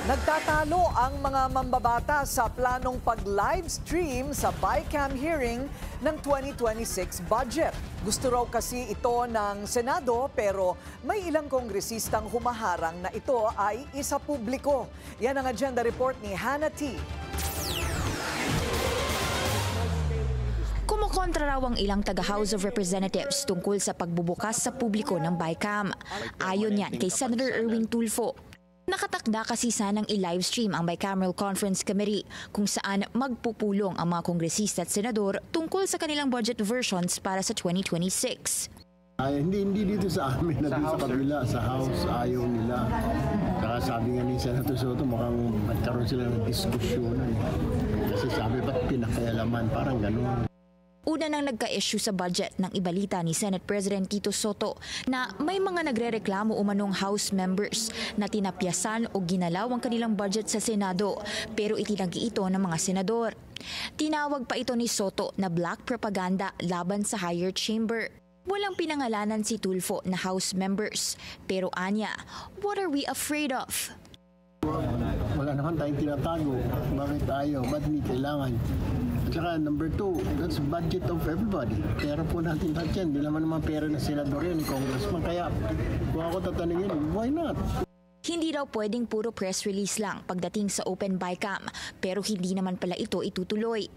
Nagtatalo ang mga mambabata sa planong pag-livestream sa BICAM hearing ng 2026 budget. Gusto raw kasi ito ng Senado pero may ilang kongresistang humaharang na ito ay isa publiko. Yan ang agenda report ni Hannah T. Kumukontra raw ang ilang taga-House of Representatives tungkol sa pagbubukas sa publiko ng BICAM. Ayon yan kay Senator Erwin Tulfo. Nakatakda kasi sanang i-livestream ang Bicameral Conference Committee kung saan magpupulong ang mga kongresista at senador tungkol sa kanilang budget versions para sa 2026. Hindi dito sa amin, na dito sa kabila, sa House, ayaw nila. Saka sabi nga ni Senator Soto, mukhang magkaroon sila ng diskusyonan. Kasi sabi, ba't pinakaialaman? Parang gano'n. Una nang nagka-issue sa budget ng ibalita ni Senate President Tito Soto na may mga nagrereklamo umanong House members na tinapyasan o ginalaw ang kanilang budget sa Senado pero itinanggi ito ng mga senador. Tinawag pa ito ni Soto na black propaganda laban sa higher chamber. Walang pinangalanan si Tulfo na House members pero anya, what are we afraid of? Wala naman tayong tinatago. Bakit ayaw? Ba't hindi kailangan? At saka number 2, that's budget of everybody. Pera po natin lahat yan. Di naman pera na senador yan, congressman. Kaya kung ako tatanungin, why not? Hindi daw pwedeng puro press release lang pagdating sa Open BICAM, pero hindi naman pala ito itutuloy.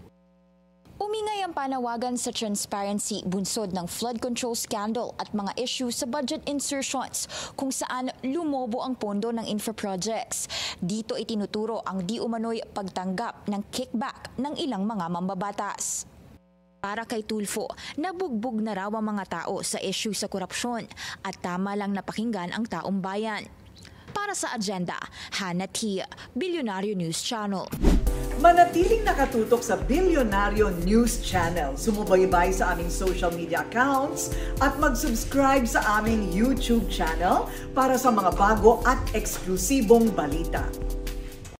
Umingay ang panawagan sa transparency bunsod ng flood control scandal at mga issues sa budget insertions kung saan lumobo ang pondo ng infra projects. Dito itinuturo ang di umano'y pagtanggap ng kickback ng ilang mga mambabatas. Para kay Tulfo, nabugbog na raw ang mga tao sa issue sa korupsyon at tama lang napakinggan ang taong bayan. Para sa agenda, Hannah T, Bilyonaryo News Channel. Manatiling nakatutok sa Bilyonaryo News Channel. Sumubaybay sa aming social media accounts at mag-subscribe sa aming YouTube channel para sa mga bago at eksklusibong balita.